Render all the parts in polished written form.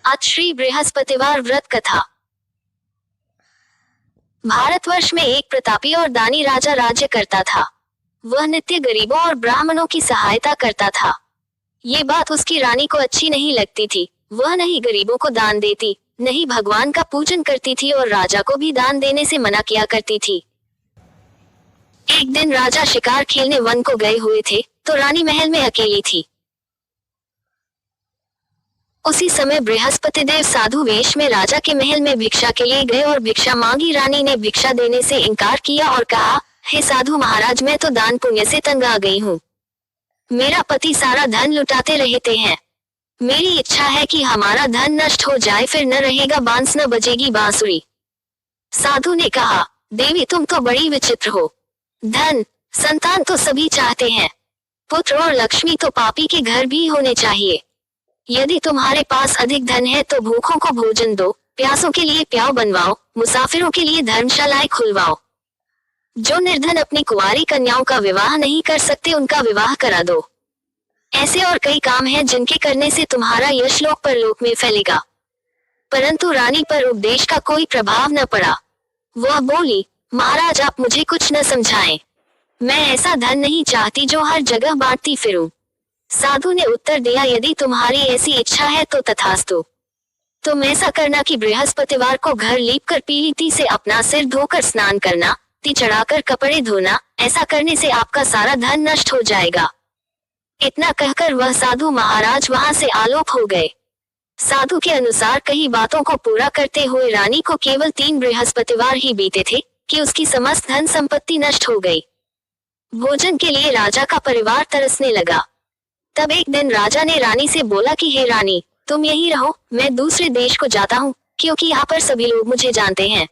आज श्री बृहस्पतिवार व्रत कथा। भारतवर्ष में एक प्रतापी और दानी राजा राज्य करता था। वह नित्य गरीबों और ब्राह्मणों की सहायता करता था। ये बात उसकी रानी को अच्छी नहीं लगती थी। वह नहीं गरीबों को दान देती, नहीं भगवान का पूजन करती थी और राजा को भी दान देने से मना किया करती थी। एक दिन राजा शिकार खेलने वन को गए हुए थे, तो रानी महल में अकेली थी। उसी समय बृहस्पति देव साधु वेश में राजा के महल में भिक्षा के लिए गए और भिक्षा मांगी। रानी ने भिक्षा देने से इनकार किया और कहा, हे साधु महाराज, मैं तो दान पुण्य से तंग आ गई हूँ। मेरा पति सारा धन लुटाते रहते हैं। मेरी इच्छा है कि हमारा धन नष्ट हो जाए, फिर न रहेगा बांस न बजेगी बांसुरी। साधु ने कहा, देवी तुम तो बड़ी विचित्र हो। धन संतान तो सभी चाहते हैं, पुत्र और लक्ष्मी तो पापी के घर भी होने चाहिए। यदि तुम्हारे पास अधिक धन है तो भूखों को भोजन दो, प्यासों के लिए प्याऊ बनवाओ, मुसाफिरों के लिए धर्मशालाएं खुलवाओ। जो निर्धन अपनी कुंवारी कन्याओं का विवाह नहीं कर सकते उनका विवाह करा दो। ऐसे और कई काम हैं जिनके करने से तुम्हारा यश लोक परलोक में फैलेगा। परंतु रानी पर उपदेश का कोई प्रभाव न पड़ा। वह बोली, महाराज आप मुझे कुछ न समझाएं। मैं ऐसा धन नहीं चाहती जो हर जगह बांटती फिरूं। साधु ने उत्तर दिया, यदि तुम्हारी ऐसी इच्छा है तो तथास्तु। तुम ऐसा करना कि बृहस्पतिवार को घर लीपकर पीली ती से अपना सिर धोकर स्नान करना, ती चढ़ाकर कपड़े धोना। ऐसा करने से आपका सारा धन नष्ट हो जाएगा। इतना कहकर वह साधु महाराज वहां से आलोप हो गए। साधु के अनुसार कई बातों को पूरा करते हुए रानी को केवल 3 बृहस्पतिवार ही बीते थे कि उसकी समस्त धन संपत्ति नष्ट हो गई। भोजन के लिए राजा का परिवार तरसने लगा। तब एक दिन राजा ने रानी से बोला कि हे रानी, तुम यहीं रहो, मैं दूसरे देश को जाता हूँ, क्योंकि यहाँ पर सभी लोग मुझे जानते हैं,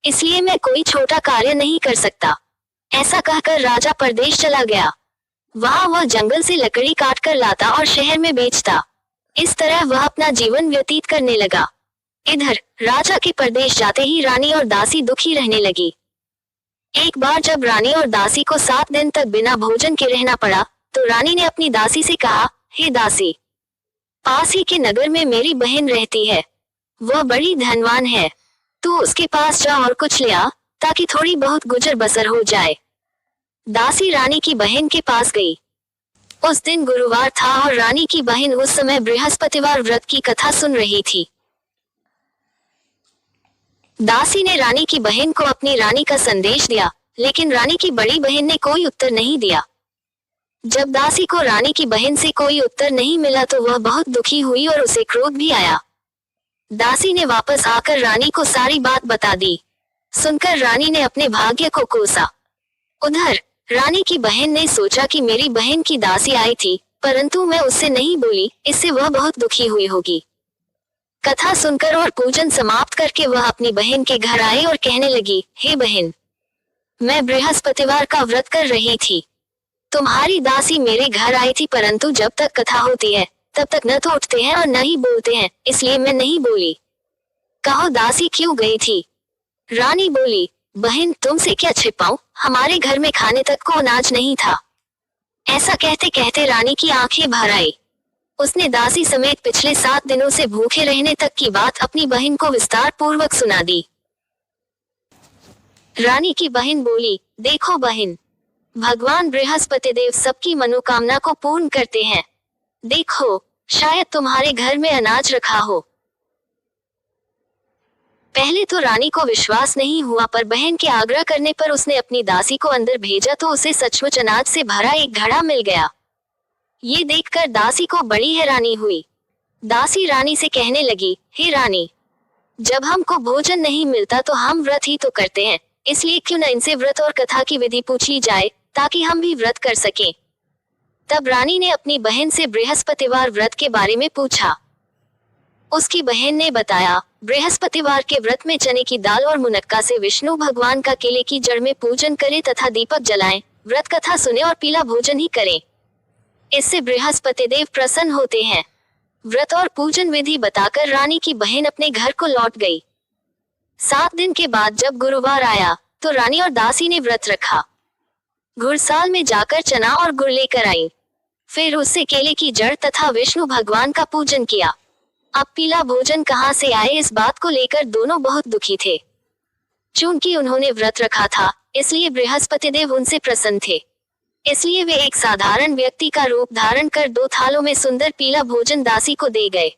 इसलिए मैं कोई छोटा कार्य नहीं कर सकता। ऐसा कहकर राजा परदेश चला गया। वहाँ वह जंगल से लकड़ी काट कर लाता और शहर में बेचता। इस तरह वह अपना जीवन व्यतीत करने लगा। इधर राजा के परदेश जाते ही रानी और दासी दुखी रहने लगी। एक बार जब रानी और दासी को 7 दिन तक बिना भोजन के रहना पड़ा, तो रानी ने अपनी दासी से कहा, हे दासी, पास ही के नगर में मेरी बहन रहती है। वह बड़ी धनवान है, तू उसके पास जा और कुछ ले आ, ताकि थोड़ी बहुत गुजर बसर हो जाए। दासी रानी की बहन के पास गई। उस दिन गुरुवार था और रानी की बहन उस समय बृहस्पतिवार व्रत की कथा सुन रही थी। दासी ने रानी की बहन को अपनी रानी का संदेश दिया, लेकिन रानी की बड़ी बहन ने कोई उत्तर नहीं दिया। जब दासी को रानी की बहन से कोई उत्तर नहीं मिला तो वह बहुत दुखी हुई और उसे क्रोध भी आया। दासी ने वापस आकर रानी को सारी बात बता दी। सुनकर रानी ने अपने भाग्य को कोसा। उधर रानी की बहन ने सोचा कि मेरी बहन की दासी आई थी, परंतु मैं उससे नहीं बोली, इससे वह बहुत दुखी हुई होगी। कथा सुनकर और पूजन समाप्त करके वह अपनी बहन के घर आई और कहने लगी, हे बहन, मैं बृहस्पतिवार का व्रत कर रही थी। तुम्हारी दासी मेरे घर आई थी, परंतु जब तक कथा होती है तब तक न तो उठते हैं और न ही बोलते हैं, इसलिए मैं नहीं बोली। कहो दासी क्यों गई थी? रानी बोली, बहन तुमसे क्या छिपाऊं, हमारे घर में खाने तक को अनाज नहीं था। ऐसा कहते कहते रानी की आंखें भर आई। उसने दासी समेत पिछले 7 दिनों से भूखे रहने तक की बात अपनी बहन को विस्तार पूर्वक सुना दी। रानी की बहन बोली, देखो बहन, भगवान बृहस्पति देव सबकी मनोकामना को पूर्ण करते हैं। देखो, शायद तुम्हारे घर में अनाज रखा हो। पहले तो रानी को विश्वास नहीं हुआ, पर बहन के आग्रह करने पर उसने अपनी दासी को अंदर भेजा तो उसे सचमुच अनाज से भरा एक घड़ा मिल गया। ये देखकर दासी को बड़ी हैरानी हुई। दासी रानी से कहने लगी, हे रानी, जब हमको भोजन नहीं मिलता तो हम व्रत ही तो करते हैं, इसलिए क्यों न इनसे व्रत और कथा की विधि पूछ ली जाए, ताकि हम भी व्रत कर सकें। तब रानी ने अपनी बहन से बृहस्पतिवार व्रत के बारे में पूछा। उसकी बहन ने बताया, बृहस्पतिवार के व्रत में चने की दाल और मुनक्का से विष्णु भगवान का केले की जड़ में पूजन करें तथा दीपक जलाएं, व्रत कथा सुने और पीला भोजन ही करें। इससे बृहस्पति देव प्रसन्न होते हैं। व्रत और पूजन विधि बताकर रानी की बहन अपने घर को लौट गई। 7 दिन के बाद जब गुरुवार आया तो रानी और दासी ने व्रत रखा। घुड़साल में जाकर चना और गुड़ लेकर आई। फिर उससे केले की जड़ तथा विष्णु भगवान का पूजन किया। अब पीला भोजन कहाँ से आए, इस बात को लेकर दोनों बहुत दुखी थे। चूंकि उन्होंने व्रत रखा था, इसलिए बृहस्पति देव उनसे प्रसन्न थे। इसलिए वे एक साधारण व्यक्ति का रूप धारण कर 2 थालों में सुंदर पीला भोजन दासी को दे गए।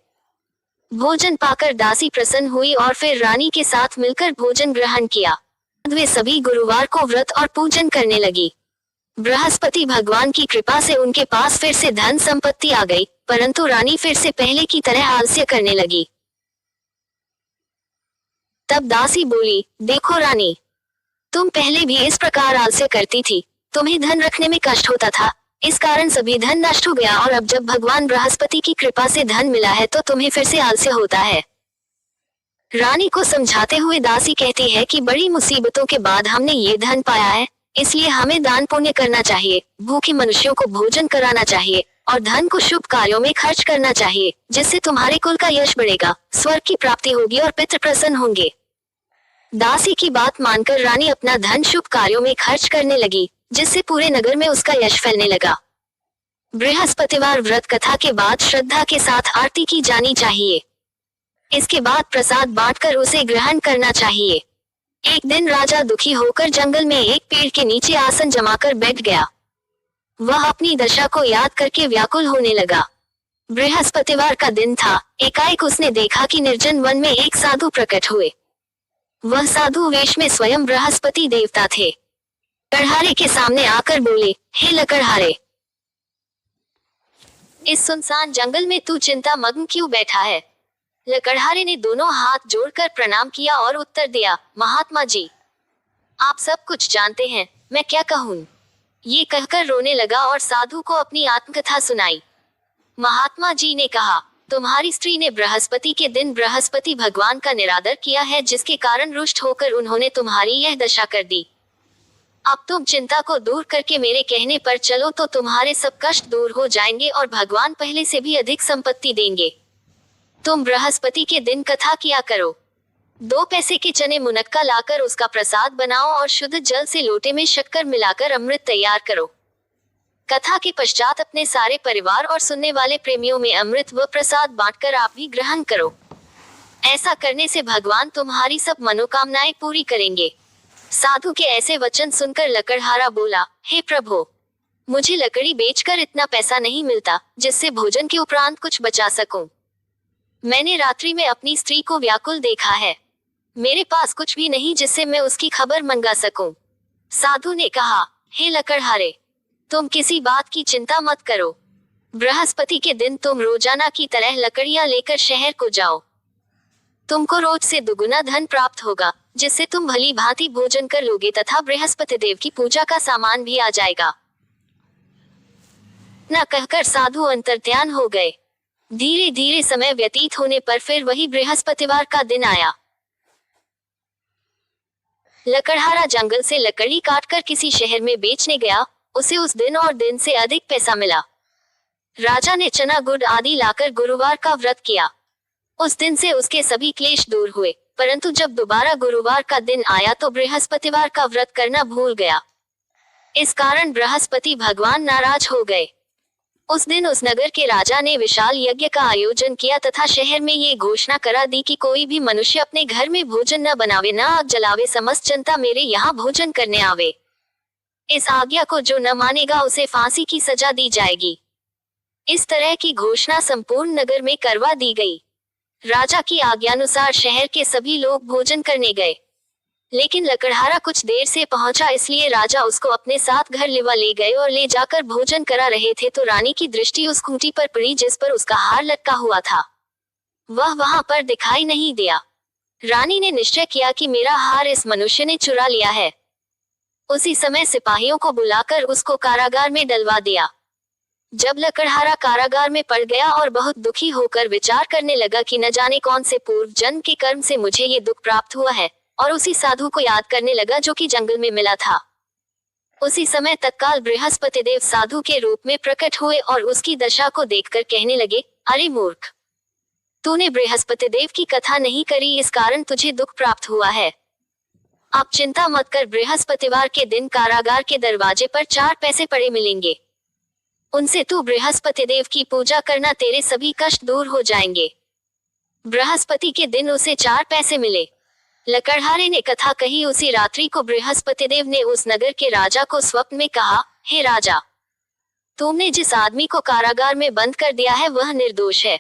भोजन पाकर दासी प्रसन्न हुई और फिर रानी के साथ मिलकर भोजन ग्रहण किया। वे सभी गुरुवार को व्रत और पूजन करने लगी। बृहस्पति भगवान की कृपा से उनके पास फिर से धन संपत्ति आ गई, परंतु रानी फिर से पहले की तरह आलस्य करने लगी। तब दासी बोली, देखो रानी, तुम पहले भी इस प्रकार आलस्य करती थी, तुम्हें धन रखने में कष्ट होता था, इस कारण सभी धन नष्ट हो गया, और अब जब भगवान बृहस्पति की कृपा से धन मिला है तो तुम्हें फिर से आलस्य होता है। रानी को समझाते हुए दासी कहती है कि बड़ी मुसीबतों के बाद हमने ये धन पाया है, इसलिए हमें दान पुण्य करना चाहिए, भूखे मनुष्यों को भोजन कराना चाहिए और धन को शुभ कार्यों में खर्च करना चाहिए, जिससे तुम्हारे कुल का यश बढ़ेगा, स्वर्ग की प्राप्ति होगी और पितृ प्रसन्न होंगे। दासी की बात मानकर रानी अपना धन शुभ कार्यों में खर्च करने लगी, जिससे पूरे नगर में उसका यश फैलने लगा। बृहस्पतिवार व्रत कथा के बाद श्रद्धा के साथ आरती की जानी चाहिए। इसके बाद प्रसाद बांटकर उसे ग्रहण करना चाहिए। एक दिन राजा दुखी होकर जंगल में एक पेड़ के नीचे आसन जमाकर बैठ गया। वह अपनी दशा को याद करके व्याकुल होने लगा। बृहस्पतिवार का दिन था। एकाएक उसने देखा कि निर्जन वन में एक साधु प्रकट हुए। वह साधु वेश में स्वयं बृहस्पति देवता थे। लकड़हारे के सामने आकर बोले, हे लकड़हारे, इस सुनसान जंगल में तू चिंता मग्न क्यों बैठा है? लकड़हारे ने दोनों हाथ जोड़कर प्रणाम किया और उत्तर दिया, महात्मा जी, आप सब कुछ जानते हैं, मैं क्या कहूँ। ये कहकर रोने लगा और साधु को अपनी आत्मकथा सुनाई। महात्मा जी ने कहा, तुम्हारी स्त्री ने बृहस्पति के दिन बृहस्पति भगवान का निरादर किया है, जिसके कारण रुष्ट होकर उन्होंने तुम्हारी यह दशा कर दी। अब तुम चिंता को दूर करके मेरे कहने पर चलो तो तुम्हारे सब कष्ट दूर हो जाएंगे और भगवान पहले से भी अधिक संपत्ति देंगे। तुम बृहस्पति के दिन कथा किया करो। 2 पैसे के चने मुनक्का लाकर उसका प्रसाद बनाओ और शुद्ध जल से लोटे में शक्कर मिलाकर अमृत तैयार करो। कथा के पश्चात अपने सारे परिवार और सुनने वाले प्रेमियों में अमृत व प्रसाद बांटकर आप भी ग्रहण करो। ऐसा करने से भगवान तुम्हारी सब मनोकामनाएं पूरी करेंगे। साधु के ऐसे वचन सुनकर लकड़हारा बोला, हे प्रभु, मुझे लकड़ी बेचकर इतना पैसा नहीं मिलता जिससे भोजन के उपरांत कुछ बचा सकूं। मैंने रात्रि में अपनी स्त्री को व्याकुल देखा है। मेरे पास कुछ भी नहीं जिससे मैं उसकी खबर मंगा सकूं। साधु ने कहा, हे लकड़हारे, तुम किसी बात की चिंता मत करो। बृहस्पति के दिन तुम रोजाना की तरह लकड़ियां लेकर शहर को जाओ। तुमको रोज से दुगुना धन प्राप्त होगा, जिससे तुम भली भांति भोजन कर लोगे तथा बृहस्पति देव की पूजा का सामान भी आ जाएगा। न कहकर साधु अंतर्ध्यान हो गए। धीरे धीरे समय व्यतीत होने पर फिर वही बृहस्पतिवार का दिन आया। लकड़हारा जंगल से लकड़ी काटकर किसी शहर में बेचने गया। उसे उस दिन और दिन से अधिक पैसा मिला। राजा ने चना गुड़ आदि लाकर गुरुवार का व्रत किया। उस दिन से उसके सभी क्लेश दूर हुए, परंतु जब दोबारा गुरुवार का दिन आया तो बृहस्पतिवार का व्रत करना भूल गया। इस कारण बृहस्पति भगवान नाराज हो गए। उस दिन उस नगर के राजा ने विशाल यज्ञ का आयोजन किया तथा शहर में ये घोषणा करा दी कि कोई भी मनुष्य अपने घर में भोजन न बनावे, न आग जलावे, समस्त जनता मेरे यहाँ भोजन करने आवे। इस आज्ञा को जो न मानेगा उसे फांसी की सजा दी जाएगी। इस तरह की घोषणा संपूर्ण नगर में करवा दी गई। राजा की आज्ञानुसार शहर के सभी लोग भोजन करने गए, लेकिन लकड़हारा कुछ देर से पहुंचा, इसलिए राजा उसको अपने साथ घर ले गए और ले जाकर भोजन करा रहे थे तो रानी की दृष्टि उस खूंटी पर पड़ी जिस पर उसका हार लटका हुआ था। वह वहां पर दिखाई नहीं दिया। रानी ने निश्चय किया कि मेरा हार इस मनुष्य ने चुरा लिया है। उसी समय सिपाहियों को बुलाकर उसको कारागार में डलवा दिया। जब लकड़हारा कारागार में पड़ गया और बहुत दुखी होकर विचार करने लगा कि न जाने कौन से पूर्व जन्म के कर्म से मुझे ये दुख प्राप्त हुआ है, और उसी साधु को याद करने लगा जो कि जंगल में मिला था। उसी समय तत्काल बृहस्पति देव साधु के रूप में प्रकट हुए और उसकी दशा को देखकर कहने लगे, अरे मूर्ख, तूने बृहस्पति देव की कथा नहीं करी, इस कारण तुझे दुख प्राप्त हुआ है। आप चिंता मत कर, बृहस्पतिवार के दिन कारागार के दरवाजे पर 4 पैसे पड़े मिलेंगे। उनसे तू बृहस्पति देव की पूजा करना, तेरे सभी कष्ट दूर हो जाएंगे। बृहस्पति के दिन उसे 4 पैसे मिले। लकड़हारे ने कथा कही। उसी रात्रि को बृहस्पति देव ने उस नगर के राजा को स्वप्न में कहा, हे राजा, तुमने जिस आदमी को कारागार में बंद कर दिया है वह निर्दोष है।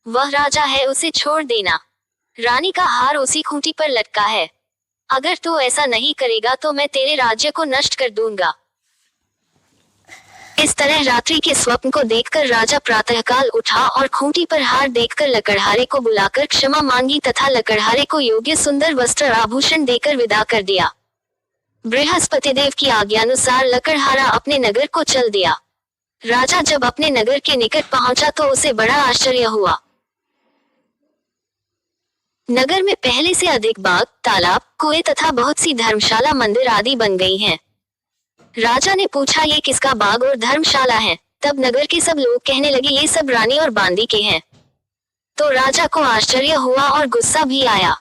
वह राजा है, उसे छोड़ देना। रानी का हार उसी खूंटी पर लटका है। अगर तू ऐसा नहीं करेगा तो मैं तेरे राज्य को नष्ट कर दूंगा। इस तरह रात्रि के स्वप्न को देखकर राजा प्रातःकाल उठा और खूंटी पर हार देखकर लकड़हारे को बुलाकर क्षमा मांगी तथा लकड़हारे को योग्य सुंदर वस्त्र आभूषण देकर विदा कर दिया। बृहस्पति देव की आज्ञानुसार लकड़हारा अपने नगर को चल दिया। राजा जब अपने नगर के निकट पहुंचा तो उसे बड़ा आश्चर्य हुआ। नगर में पहले से अधिक बाग, तालाब, कुएं तथा बहुत सी धर्मशाला, मंदिर आदि बन गई हैं। राजा ने पूछा, ये किसका बाग और धर्मशाला है? तब नगर के सब लोग कहने लगे, ये सब रानी और बांदी के हैं। तो राजा को आश्चर्य हुआ और गुस्सा भी आया।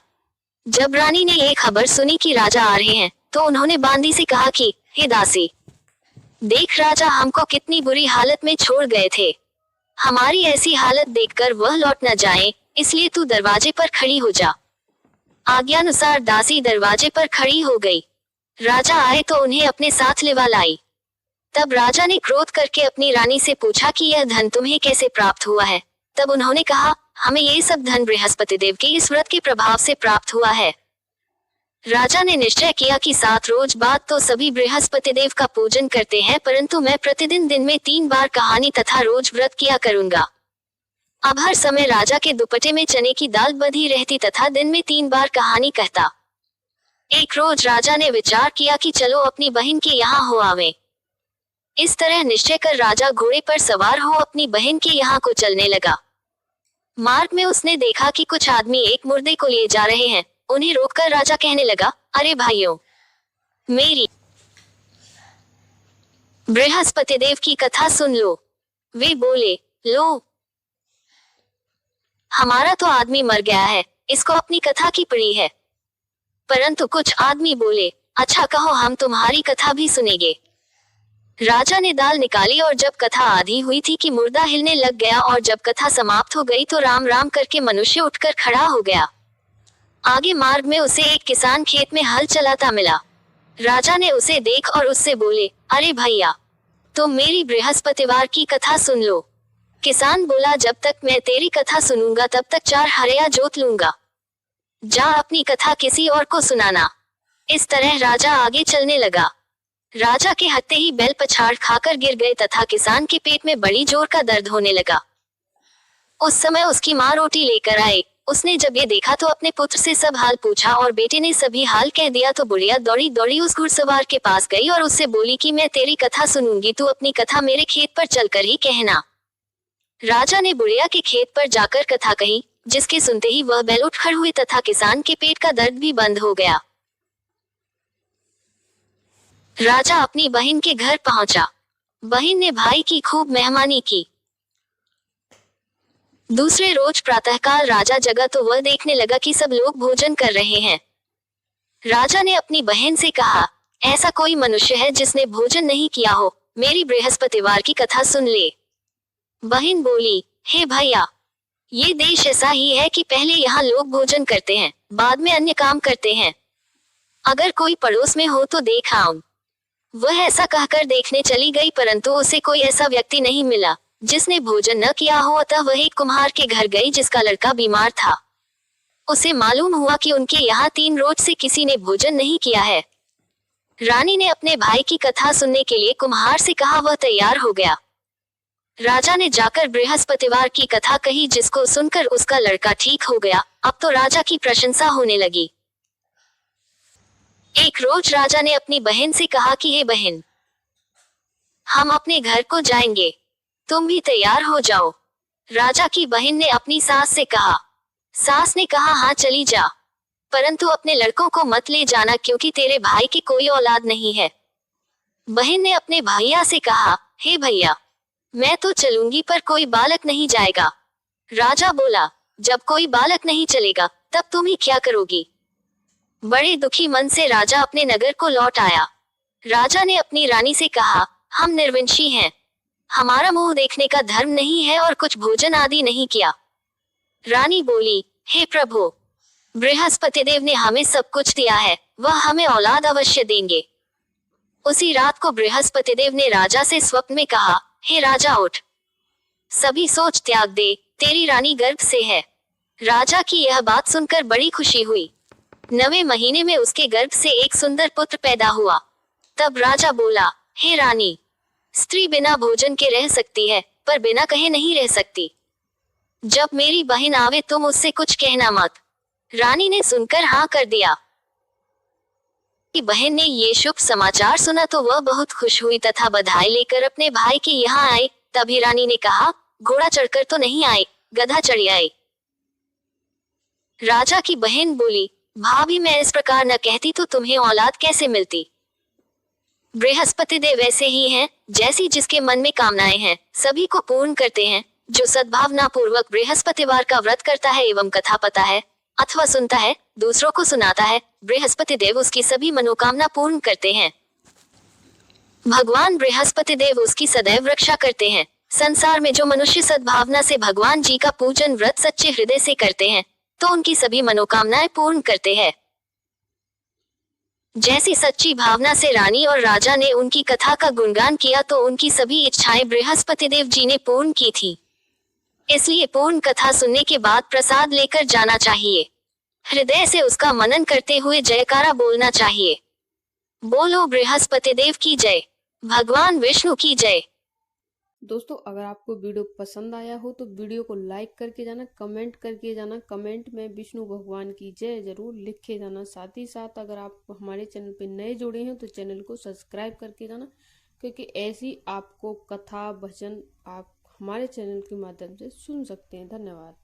जब रानी ने ये खबर सुनी कि राजा आ रहे हैं तो उन्होंने बांदी से कहा कि हे दासी, देख राजा हमको कितनी बुरी हालत में छोड़ गए थे। हमारी ऐसी हालत देखकर वह लौट न जाए, इसलिए तू दरवाजे पर खड़ी हो जा। आज्ञानुसार दासी दरवाजे पर खड़ी हो गई। राजा आए तो उन्हें अपने साथ लेवा लाई। तब राजा ने क्रोध करके अपनी रानी से पूछा कि यह धन तुम्हें कैसे प्राप्त हुआ है? तब उन्होंने कहा, हमें ये सब धन बृहस्पति देव के इस व्रत के प्रभाव से प्राप्त हुआ है। राजा ने निश्चय किया कि 7 रोज बाद तो सभी बृहस्पति देव का पूजन करते हैं, परंतु मैं प्रतिदिन दिन में 3 बार कहानी तथा रोज व्रत किया करूंगा। अब हर समय राजा के दुपट्टे में चने की दाल बंधी रहती तथा दिन में 3 बार कहानी कहता। एक रोज राजा ने विचार किया कि चलो अपनी बहन के यहाँ हो आवे। इस तरह निश्चय कर राजा घोड़े पर सवार हो अपनी बहन के यहाँ को चलने लगा। मार्ग में उसने देखा कि कुछ आदमी एक मुर्दे को ले जा रहे हैं। उन्हें रोककर राजा कहने लगा, अरे भाइयों, मेरी बृहस्पति देव की कथा सुन लो। वे बोले, लो, हमारा तो आदमी मर गया है, इसको अपनी कथा की पड़ी है। परंतु कुछ आदमी बोले, अच्छा कहो, हम तुम्हारी कथा भी सुनेंगे। राजा ने दाल निकाली और जब कथा आधी हुई थी कि मुर्दा हिलने लग गया और जब कथा समाप्त हो गई तो राम राम करके मनुष्य उठकर खड़ा हो गया। आगे मार्ग में उसे एक किसान खेत में हल चलाता मिला। राजा ने उसे देख और उससे बोले, अरे भैया, तुम मेरी बृहस्पतिवार की कथा सुन लो। किसान बोला, जब तक मैं तेरी कथा सुनूंगा तब तक 4 हरिया जोत लूंगा। जा अपनी कथा किसी और को सुनाना। इस तरह राजा आगे चलने लगा। राजा के हत्ते ही बैल पछाड़ खाकर गिर गए तथा किसान के पेट में बड़ी जोर का दर्द होने लगा। उस समय उसकी माँ रोटी लेकर आई। उसने जब ये देखा तो अपने पुत्र से सब हाल पूछा और बेटे ने सभी हाल कह दिया तो बुढ़िया दौड़ी दौड़ी उस घुड़सवार के पास गई और उससे बोली कि मैं तेरी कथा सुनूंगी, तू अपनी कथा मेरे खेत पर चलकर ही कहना। राजा ने बुढ़िया के खेत पर जाकर कथा कही, जिसके सुनते ही वह बैल उठ खड़ हुए तथा किसान के पेट का दर्द भी बंद हो गया। राजा अपनी बहन के घर पहुंचा। बहन ने भाई की खूब मेहमानी की। दूसरे रोज प्रातःकाल राजा जगा तो वह देखने लगा कि सब लोग भोजन कर रहे हैं। राजा ने अपनी बहन से कहा, ऐसा कोई मनुष्य है जिसने भोजन नहीं किया हो, मेरी बृहस्पतिवार की कथा सुन ले। बहन बोली, हे भैया, ये देश ऐसा ही है कि पहले यहाँ लोग भोजन करते हैं, बाद में अन्य काम करते हैं। अगर कोई पड़ोस में हो तो देख आऊं। वह ऐसा कहकर देखने चली गई, परंतु उसे कोई ऐसा व्यक्ति नहीं मिला जिसने भोजन न किया हो। अतः वह एक कुम्हार के घर गई जिसका लड़का बीमार था। उसे मालूम हुआ कि उनके यहाँ 3 रोज से किसी ने भोजन नहीं किया है। रानी ने अपने भाई की कथा सुनने के लिए कुम्हार से कहा, वह तैयार हो गया। राजा ने जाकर बृहस्पतिवार की कथा कही, जिसको सुनकर उसका लड़का ठीक हो गया। अब तो राजा की प्रशंसा होने लगी। एक रोज राजा ने अपनी बहन से कहा कि हे बहन, हम अपने घर को जाएंगे, तुम भी तैयार हो जाओ। राजा की बहन ने अपनी सास से कहा। सास ने कहा, हाँ चली जा, परंतु अपने लड़कों को मत ले जाना क्योंकि तेरे भाई की कोई औलाद नहीं है। बहन ने अपने भैया से कहा, हे भैया, मैं तो चलूंगी पर कोई बालक नहीं जाएगा। राजा बोला, जब कोई बालक नहीं चलेगा तब तुम ही क्या करोगी? बड़े दुखी मन से राजा अपने नगर को लौट आया। राजा ने अपनी रानी से कहा, हम निर्वंशी हैं, हमारा मुंह देखने का धर्म नहीं है और कुछ भोजन आदि नहीं किया। रानी बोली, हे प्रभु, बृहस्पति देव ने हमें सब कुछ दिया है, वह हमें औलाद अवश्य देंगे। उसी रात को बृहस्पति देव ने राजा से स्वप्न में कहा, हे राजा उठ, सभी सोच त्याग दे, तेरी रानी गर्भ से है। राजा की यह बात सुनकर बड़ी खुशी हुई। 9वें महीने में उसके गर्भ से एक सुंदर पुत्र पैदा हुआ। तब राजा बोला, हे रानी, स्त्री बिना भोजन के रह सकती है, पर बिना कहे नहीं रह सकती। जब मेरी बहन आवे तुम उससे कुछ कहना मत। रानी ने सुनकर हाँ कर दिया। कि बहन ने ये शुभ समाचार सुना तो वह बहुत खुश हुई तथा बधाई लेकर अपने भाई के यहाँ आई। तभी रानी ने कहा, घोड़ा चढ़कर तो नहीं आए, गधा चढ़ आए। राजा की बहन बोली, भाभी मैं इस प्रकार न कहती तो तुम्हें औलाद कैसे मिलती। बृहस्पति देव ऐसे ही हैं, जैसी जिसके मन में कामनाएं हैं सभी को पूर्ण करते हैं। जो सद्भावना पूर्वक बृहस्पतिवार का व्रत करता है एवं कथा पता है अथवा सुनता है, दूसरों को सुनाता है, बृहस्पति देव उसकी सभी मनोकामना पूर्ण करते हैं। भगवान बृहस्पति देव उसकी सदैव रक्षा करते हैं। संसार में जो मनुष्य सद्भावना से भगवान जी का पूजन व्रत सच्चे हृदय से करते हैं तो उनकी सभी मनोकामनाएं पूर्ण करते हैं। जैसी सच्ची भावना से रानी और राजा ने उनकी कथा का गुणगान किया तो उनकी सभी इच्छाएं बृहस्पति देव जी ने पूर्ण की थी। इसलिए पूर्ण कथा सुनने के बाद प्रसाद लेकर जाना चाहिए। हृदय से उसका मनन करते हुए जयकारा बोलना चाहिए। बोलो बृहस्पति देव की जय, भगवान विष्णु की जय। दोस्तों, अगर आपको वीडियो पसंद आया हो तो वीडियो को लाइक करके जाना, कमेंट करके जाना, कमेंट में विष्णु भगवान की जय जरूर लिख के जाना। साथ ही साथ अगर आप हमारे चैनल पे नए जुड़े हैं तो चैनल को सब्सक्राइब करके जाना, क्योंकि ऐसी आपको कथा भजन आप हमारे चैनल के माध्यम से सुन सकते हैं। धन्यवाद।